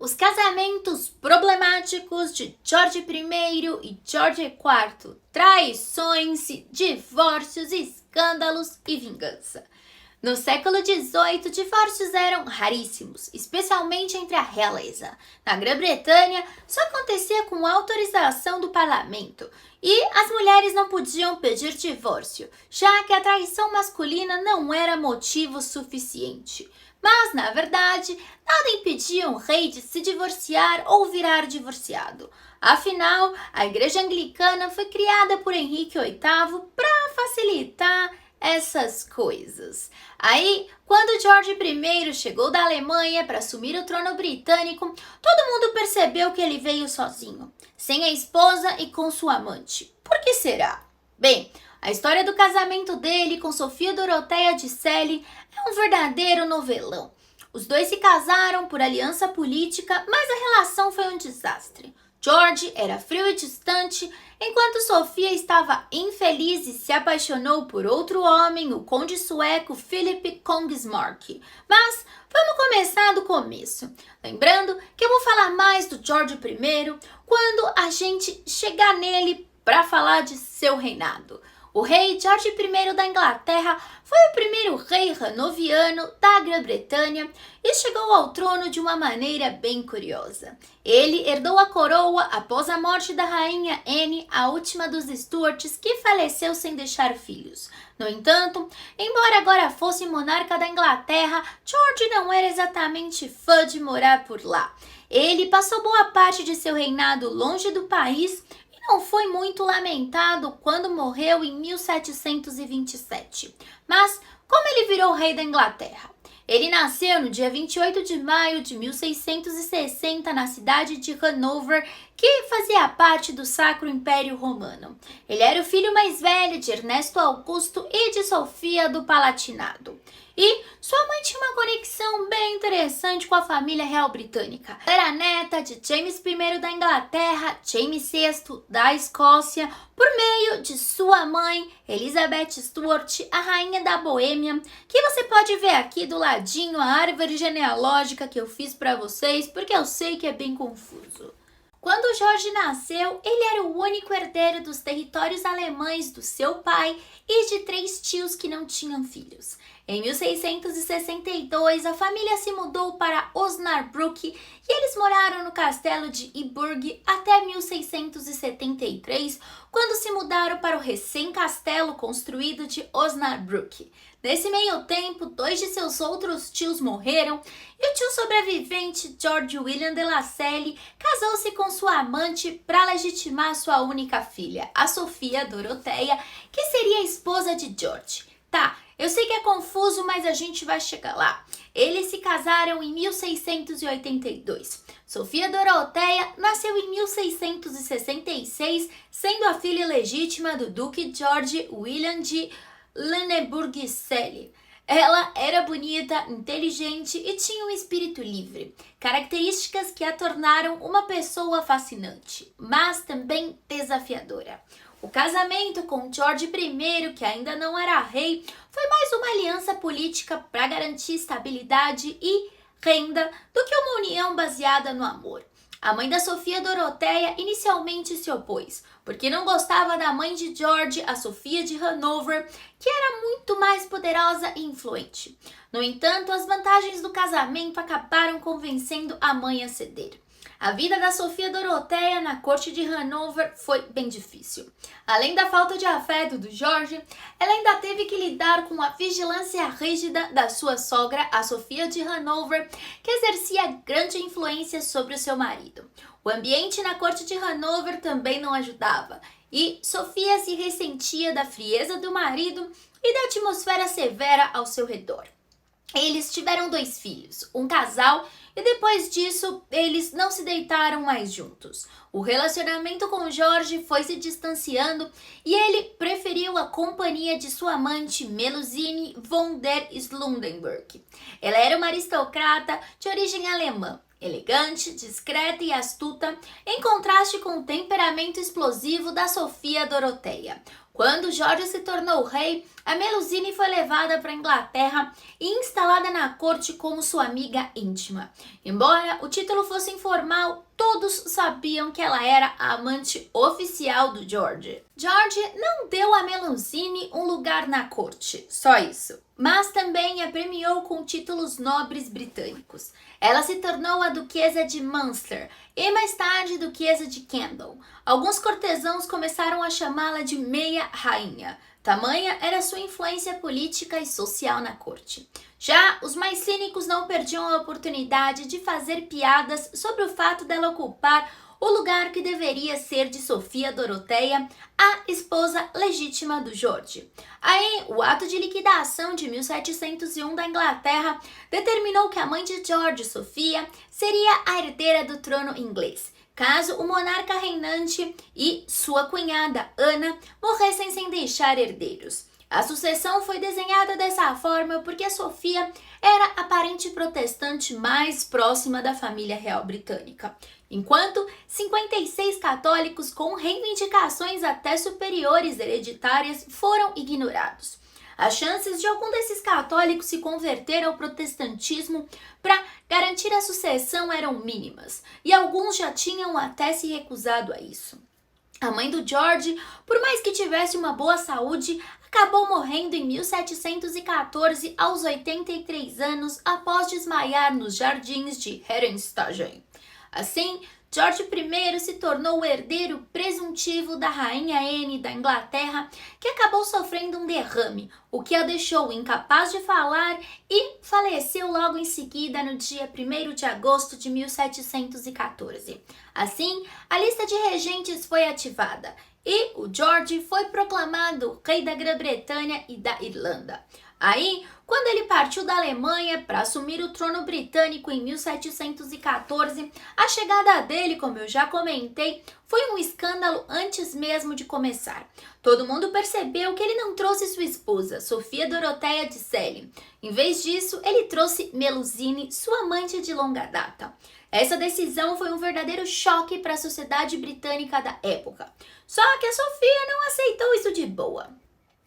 Os casamentos problemáticos de George I e George IV, traições, divórcios, escândalos e vingança. No século XVIII, divórcios eram raríssimos, especialmente entre a realeza. Na Grã-Bretanha, só acontecia com autorização do parlamento, e as mulheres não podiam pedir divórcio, já que a traição masculina não era motivo suficiente. Mas, na verdade, nada impedia um rei de se divorciar ou virar divorciado. Afinal, a Igreja Anglicana foi criada por Henrique VIII para facilitar essas coisas. Aí, quando George I chegou da Alemanha para assumir o trono britânico, todo mundo percebeu que ele veio sozinho, sem a esposa e com sua amante. Por que será? Bem, a história do casamento dele com Sofia Doroteia de Celle é um verdadeiro novelão. Os dois se casaram por aliança política, mas a relação foi um desastre. George era frio e distante, enquanto Sofia estava infeliz e se apaixonou por outro homem, o conde sueco Philip Kongsmark. Mas vamos começar do começo. Lembrando que eu vou falar mais do George I quando a gente chegar nele para falar de seu reinado. O rei George I da Inglaterra foi o primeiro rei hanoviano da Grã-Bretanha e chegou ao trono de uma maneira bem curiosa. Ele herdou a coroa após a morte da rainha Anne, a última dos Stuarts, que faleceu sem deixar filhos. No entanto, embora agora fosse monarca da Inglaterra, George não era exatamente fã de morar por lá. Ele passou boa parte de seu reinado longe do país, não foi muito lamentado quando morreu em 1727. Mas como ele virou rei da Inglaterra? Ele nasceu no dia 28 de maio de 1660 na cidade de Hanover, que fazia parte do Sacro Império Romano. Ele era o filho mais velho de Ernesto Augusto e de Sofia do Palatinado. E sua mãe tinha uma conexão bem interessante com a família real britânica. Era neta de James I da Inglaterra, James VI da Escócia, por meio de sua mãe, Elizabeth Stuart, a rainha da Boêmia, que você pode ver aqui do ladinho a árvore genealógica que eu fiz para vocês, porque eu sei que é bem confuso. Quando Jorge nasceu, ele era o único herdeiro dos territórios alemães do seu pai e de 3 tios que não tinham filhos. Em 1662, a família se mudou para Osnabrück e eles moraram no castelo de Iburg até 1673, quando se mudaram para o recém-castelo construído de Osnabrück. Nesse meio tempo, 2 de seus outros tios morreram e o tio sobrevivente, George William de La Salle, casou-se com sua amante para legitimar sua única filha, a Sofia Doroteia, que seria a esposa de George. Tá, eu sei que é confuso, mas a gente vai chegar lá. Eles se casaram em 1682. Sofia Doroteia nasceu em 1666, sendo a filha legítima do Duque George William de Lüneburg-Celle. Ela era bonita, inteligente e tinha um espírito livre, características que a tornaram uma pessoa fascinante, mas também desafiadora. O casamento com George I, que ainda não era rei, foi mais uma aliança política para garantir estabilidade e renda do que uma união baseada no amor. A mãe da Sofia Doroteia inicialmente se opôs, porque não gostava da mãe de George, a Sofia de Hanover, que era muito mais poderosa e influente. No entanto, as vantagens do casamento acabaram convencendo a mãe a ceder. A vida da Sofia Doroteia na corte de Hanover foi bem difícil. Além da falta de afeto do George, ela ainda teve que lidar com a vigilância rígida da sua sogra, a Sofia de Hanover, que exercia grande influência sobre o seu marido. O ambiente na corte de Hanover também não ajudava, e Sofia se ressentia da frieza do marido e da atmosfera severa ao seu redor. Eles tiveram 2 filhos, um casal, e depois disso eles não se deitaram mais juntos. O relacionamento com Jorge foi se distanciando e ele preferiu a companhia de sua amante Melusine von der Slundenburg. Ela era uma aristocrata de origem alemã, elegante, discreta e astuta, em contraste com o temperamento explosivo da Sofia Doroteia. Quando George se tornou rei, a Melusine foi levada para a Inglaterra e instalada na corte como sua amiga íntima. Embora o título fosse informal, todos sabiam que ela era a amante oficial do George. George não deu a Melusine um lugar na corte, só isso, mas também a premiou com títulos nobres britânicos. Ela se tornou a Duquesa de Munster e mais tarde Duquesa de Kendal. Alguns cortesãos começaram a chamá-la de Meia Rainha. Tamanha era sua influência política e social na corte. Já os mais cínicos não perdiam a oportunidade de fazer piadas sobre o fato dela ocupar o lugar que deveria ser de Sofia Doroteia, a esposa legítima do George. Aí, o ato de liquidação de 1701 da Inglaterra determinou que a mãe de George, Sofia, seria a herdeira do trono inglês, caso o monarca reinante e sua cunhada, Ana, morressem sem deixar herdeiros. A sucessão foi desenhada dessa forma porque Sofia era a parente protestante mais próxima da família real britânica, enquanto 56 católicos com reivindicações até superiores hereditárias foram ignorados. As chances de algum desses católicos se converter ao protestantismo para garantir a sucessão eram mínimas, e alguns já tinham até se recusado a isso. A mãe do George, por mais que tivesse uma boa saúde, acabou morrendo em 1714 aos 83 anos após desmaiar nos jardins de Herenstagen. Assim, George I se tornou o herdeiro presuntivo da rainha Anne da Inglaterra, que acabou sofrendo um derrame, o que a deixou incapaz de falar e faleceu logo em seguida no dia 1º de agosto de 1714. Assim, a lista de regentes foi ativada e o George foi proclamado rei da Grã-Bretanha e da Irlanda. Aí, quando ele partiu da Alemanha para assumir o trono britânico em 1714, a chegada dele, como eu já comentei, foi um escândalo antes mesmo de começar. Todo mundo percebeu que ele não trouxe sua esposa, Sofia Doroteia de Selin. Em vez disso, ele trouxe Melusine, sua amante de longa data. Essa decisão foi um verdadeiro choque para a sociedade britânica da época. Só que a Sofia não aceitou isso de boa.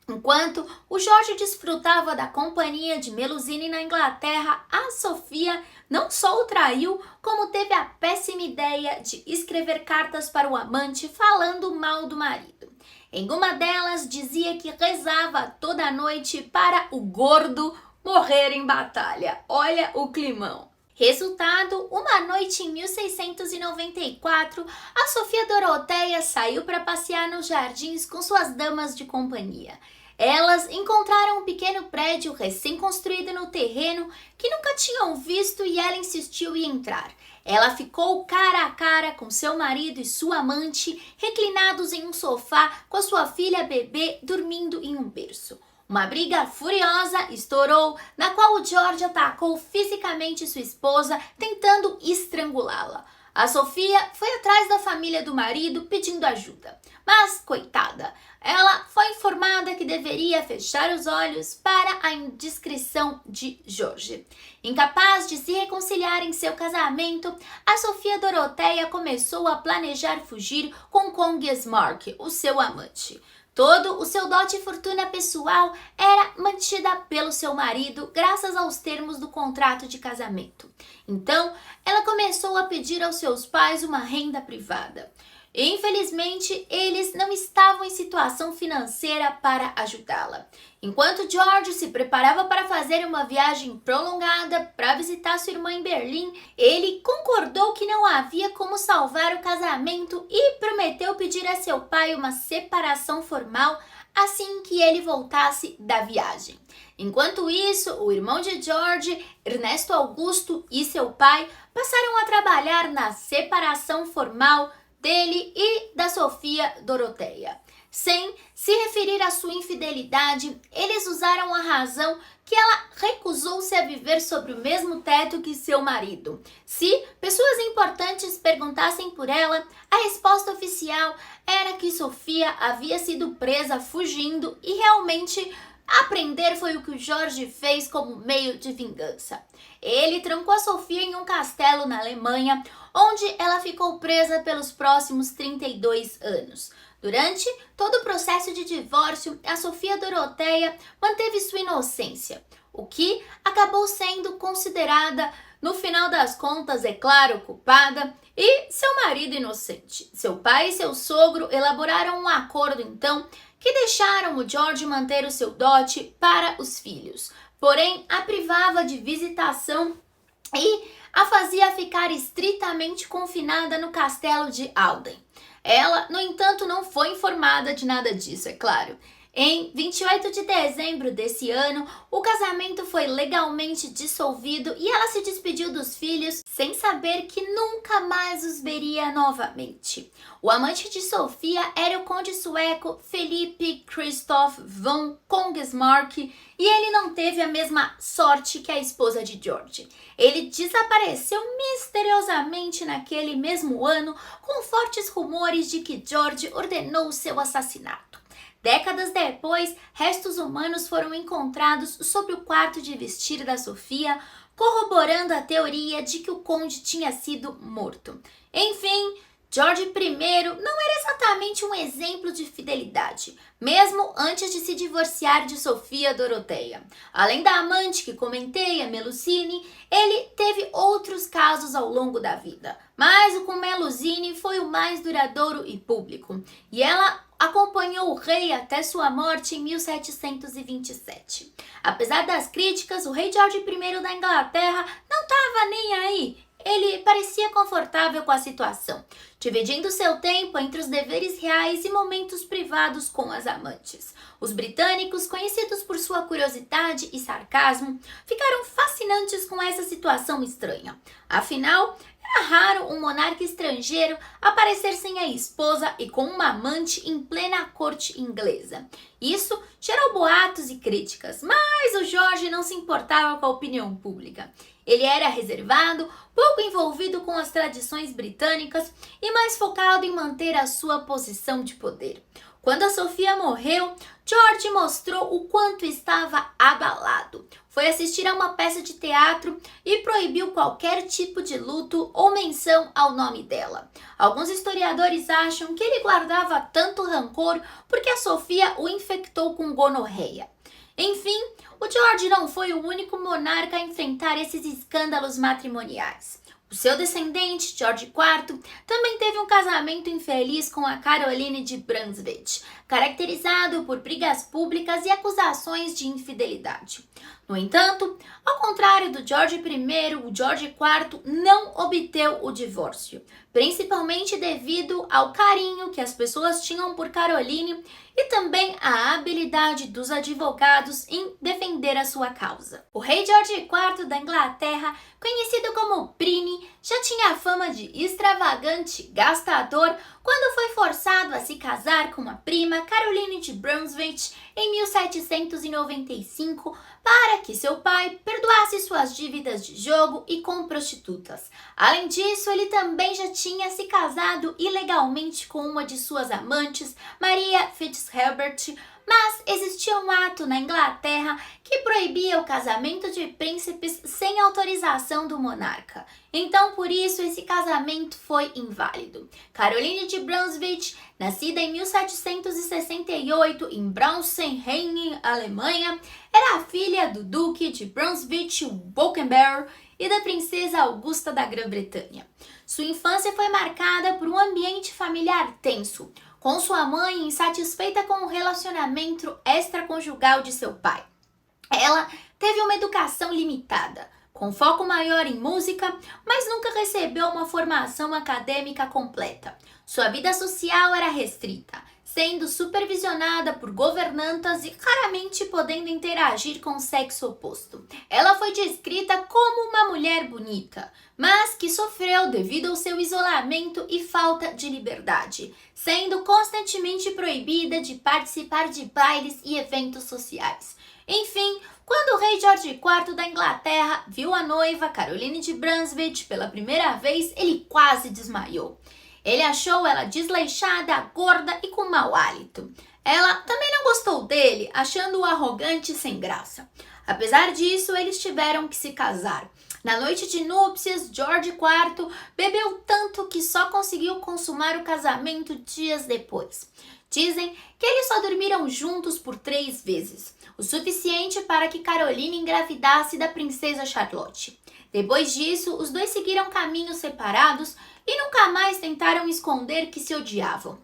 Enquanto o George desfrutava da companhia de Melusine na Inglaterra, a Sofia não só o traiu, como teve a péssima ideia de escrever cartas para o amante falando mal do marido. Em uma delas dizia que rezava toda noite para o gordo morrer em batalha. Olha o climão. Resultado, uma noite em 1694, a Sofia Doroteia saiu para passear nos jardins com suas damas de companhia. Elas encontraram um pequeno prédio recém-construído no terreno que nunca tinham visto e ela insistiu em entrar. Ela ficou cara a cara com seu marido e sua amante, reclinados em um sofá com a sua filha bebê dormindo em um berço. Uma briga furiosa estourou, na qual o George atacou fisicamente sua esposa, tentando estrangulá-la. A Sofia foi atrás da família do marido pedindo ajuda, mas, coitada, ela foi informada que deveria fechar os olhos para a indiscrição de George. Incapaz de se reconciliar em seu casamento, a Sofia Doroteia começou a planejar fugir com Kongesmark, o seu amante. Todo o seu dote e fortuna pessoal era mantida pelo seu marido graças aos termos do contrato de casamento. Então, ela começou a pedir aos seus pais uma renda privada. Infelizmente, eles não estavam em situação financeira para ajudá-la. Enquanto George se preparava para fazer uma viagem prolongada para visitar sua irmã em Berlim, ele concordou que não havia como salvar o casamento e prometeu pedir a seu pai uma separação formal assim que ele voltasse da viagem. Enquanto isso, o irmão de George, Ernesto Augusto, e seu pai passaram a trabalhar na separação formal dele e da Sofia Doroteia. Sem se referir à sua infidelidade, eles usaram a razão que ela recusou-se a viver sob o mesmo teto que seu marido. Se pessoas importantes perguntassem por ela, a resposta oficial era que Sofia havia sido presa fugindo e realmente aprender foi o que o George fez como meio de vingança. Ele trancou a Sofia em um castelo na Alemanha, onde ela ficou presa pelos próximos 32 anos. Durante todo o processo de divórcio, a Sofia Doroteia manteve sua inocência, o que acabou sendo considerada, no final das contas, é claro, culpada, e seu marido inocente. Seu pai e seu sogro elaboraram um acordo, então, que deixaram o George manter o seu dote para os filhos, porém a privava de visitação e a fazia ficar estritamente confinada no castelo de Alden. Ela, no entanto, não foi informada de nada disso, é claro. Em 28 de dezembro desse ano, o casamento foi legalmente dissolvido e ela se despediu dos filhos sem saber que nunca mais os veria novamente. O amante de Sofia era o conde sueco Felipe Christoph von Kongsmark e ele não teve a mesma sorte que a esposa de George. Ele desapareceu misteriosamente naquele mesmo ano, com fortes rumores de que George ordenou seu assassinato. Décadas depois, restos humanos foram encontrados sobre o quarto de vestir da Sofia, corroborando a teoria de que o conde tinha sido morto. Enfim, George I não era exatamente um exemplo de fidelidade, mesmo antes de se divorciar de Sofia Doroteia. Além da amante que comentei, a Melusine, ele teve outros casos ao longo da vida, mas o com Melusine foi o mais duradouro e público, e ela acompanhou o rei até sua morte em 1727. Apesar das críticas, o rei George I da Inglaterra não estava nem aí. Ele parecia confortável com a situação, dividindo seu tempo entre os deveres reais e momentos privados com as amantes. Os britânicos, conhecidos por sua curiosidade e sarcasmo, ficaram fascinantes com essa situação estranha. Afinal, era raro um monarca estrangeiro aparecer sem a esposa e com uma amante em plena corte inglesa. Isso gerou boatos e críticas, mas o George não se importava com a opinião pública. Ele era reservado, pouco envolvido com as tradições britânicas e mais focado em manter a sua posição de poder. Quando a Sofia morreu, George mostrou o quanto estava abalado. Foi assistir a uma peça de teatro e proibiu qualquer tipo de luto ou menção ao nome dela. Alguns historiadores acham que ele guardava tanto rancor porque a Sofia o infectou com gonorreia. Enfim, o George não foi o único monarca a enfrentar esses escândalos matrimoniais. O seu descendente, George IV, também teve um casamento infeliz com a Caroline de Brunswick, caracterizado por brigas públicas e acusações de infidelidade. No entanto, ao contrário do George I, o George IV não obteve o divórcio, principalmente devido ao carinho que as pessoas tinham por Caroline e também à habilidade dos advogados em defender a sua causa. O rei George IV da Inglaterra, conhecido como Prine, já tinha a fama de extravagante, gastador, quando foi forçado a se casar com a prima Caroline de Brunswick em 1795 para que seu pai perdoasse suas dívidas de jogo e com prostitutas. Além disso, ele também já tinha se casado ilegalmente com uma de suas amantes, Maria Fitzherbert, mas existia um ato na Inglaterra que proibia o casamento de príncipes sem autorização do monarca. Então, por isso, esse casamento foi inválido. Caroline de Brunswick, nascida em 1768 em Braunschweig, Alemanha, era a filha do duque de Brunswick-Wolkenberg e da princesa Augusta da Grã-Bretanha. Sua infância foi marcada por um ambiente familiar tenso, com sua mãe insatisfeita com o relacionamento extraconjugal de seu pai. Ela teve uma educação limitada, com foco maior em música, mas nunca recebeu uma formação acadêmica completa. Sua vida social era restrita, sendo supervisionada por governantas e raramente podendo interagir com o sexo oposto. Ela foi descrita como uma mulher bonita, mas que sofreu devido ao seu isolamento e falta de liberdade, sendo constantemente proibida de participar de bailes e eventos sociais. Enfim, quando o rei George IV da Inglaterra viu a noiva Caroline de Brunswick pela primeira vez, ele quase desmaiou. Ele achou ela desleixada, gorda e com mau hálito. Ela também não gostou dele, achando-o arrogante e sem graça. Apesar disso, eles tiveram que se casar. Na noite de núpcias, George IV bebeu tanto que só conseguiu consumar o casamento dias depois. Dizem que eles só dormiram juntos por 3 vezes, o suficiente para que Caroline engravidasse da princesa Charlotte. Depois disso, os dois seguiram caminhos separados e nunca mais tentaram esconder que se odiavam.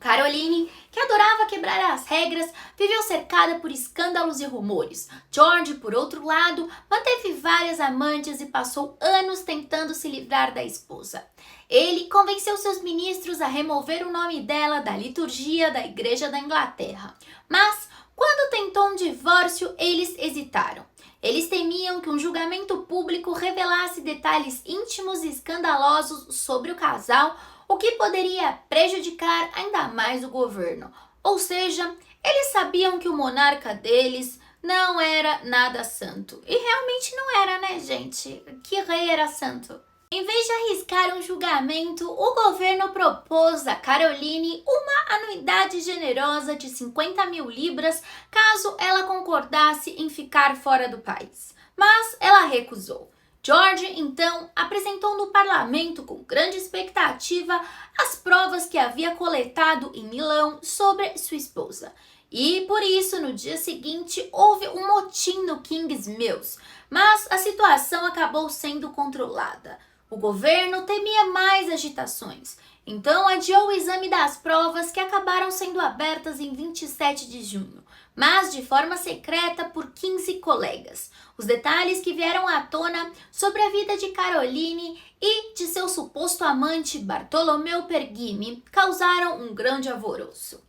Caroline, que adorava quebrar as regras, viveu cercada por escândalos e rumores. George, por outro lado, manteve várias amantes e passou anos tentando se livrar da esposa. Ele convenceu seus ministros a remover o nome dela da liturgia da Igreja da Inglaterra. Mas, quando tentou um divórcio, eles hesitaram. Eles temiam que um julgamento público revelasse detalhes íntimos e escandalosos sobre o casal, o que poderia prejudicar ainda mais o governo. Ou seja, eles sabiam que o monarca deles não era nada santo. E realmente não era, né, gente? Que rei era santo? Em vez de arriscar um julgamento, o governo propôs a Caroline uma anuidade generosa de 50 mil libras caso ela concordasse em ficar fora do país. Mas ela recusou. George, então, apresentou no parlamento com grande expectativa as provas que havia coletado em Milão sobre sua esposa. E, por isso, no dia seguinte, houve um motim no King's Mills, mas a situação acabou sendo controlada. O governo temia mais agitações, então adiou o exame das provas que acabaram sendo abertas em 27 de junho, mas de forma secreta por 15 colegas. Os detalhes que vieram à tona sobre a vida de Caroline e de seu suposto amante Bartolomeu Pergami causaram um grande alvoroço.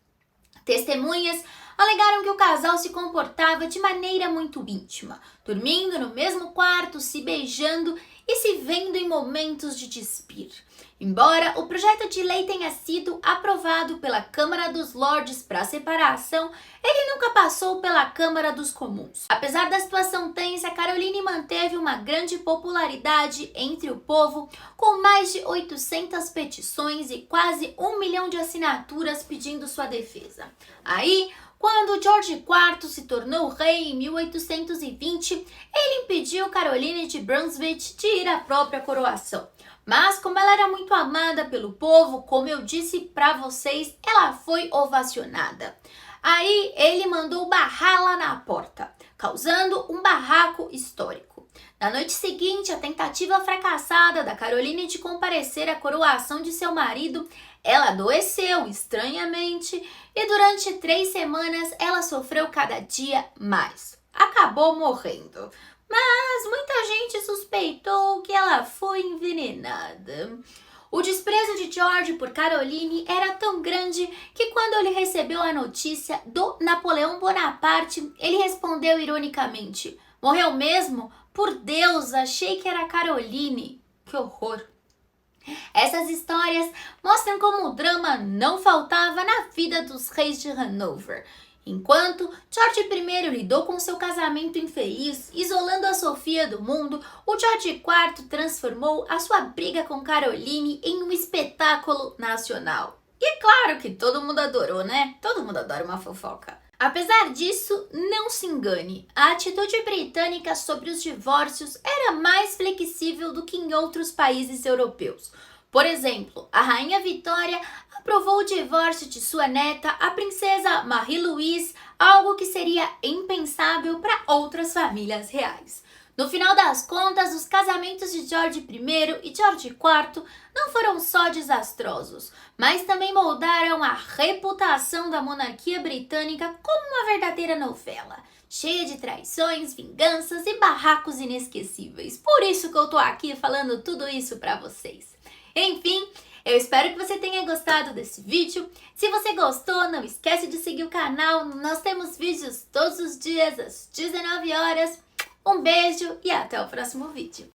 Testemunhas alegaram que o casal se comportava de maneira muito íntima, dormindo no mesmo quarto, se beijando e se vendo em momentos de despir. Embora o projeto de lei tenha sido aprovado pela Câmara dos Lordes para a separação, ele nunca passou pela Câmara dos Comuns. Apesar da situação tensa, Caroline manteve uma grande popularidade entre o povo, com mais de 800 petições e quase 1 milhão de assinaturas pedindo sua defesa. Aí, quando George IV se tornou rei em 1820, ele impediu Caroline de Brunswick de ir à própria coroação. Mas como ela era muito amada pelo povo, como eu disse para vocês, ela foi ovacionada. Aí ele mandou barrá-la na porta, causando um barraco histórico. Na noite seguinte, a tentativa fracassada da Caroline de comparecer à coroação de seu marido, ela adoeceu estranhamente e durante 3 semanas ela sofreu cada dia mais. Acabou morrendo. Mas muita gente suspeitou que ela foi envenenada. O desprezo de George por Caroline era tão grande que quando ele recebeu a notícia do Napoleão Bonaparte, ele respondeu ironicamente: "Morreu mesmo? Por Deus, achei que era Caroline." Que horror! Essas histórias mostram como o drama não faltava na vida dos reis de Hanover. Enquanto George I lidou com seu casamento infeliz, isolando a Sofia do mundo, o George IV transformou a sua briga com Caroline em um espetáculo nacional. E claro que todo mundo adorou, né? Todo mundo adora uma fofoca. Apesar disso, não se engane, a atitude britânica sobre os divórcios era mais flexível do que em outros países europeus. Por exemplo, a rainha Vitória aprovou o divórcio de sua neta, a princesa Marie-Louise, algo que seria impensável para outras famílias reais. No final das contas, os casamentos de George I e George IV não foram só desastrosos, mas também moldaram a reputação da monarquia britânica como uma verdadeira novela, cheia de traições, vinganças e barracos inesquecíveis. Por isso que eu tô aqui falando tudo isso para vocês. Enfim, eu espero que você tenha gostado desse vídeo. Se você gostou, não esquece de seguir o canal. Nós temos vídeos todos os dias às 19 horas. Um beijo e até o próximo vídeo.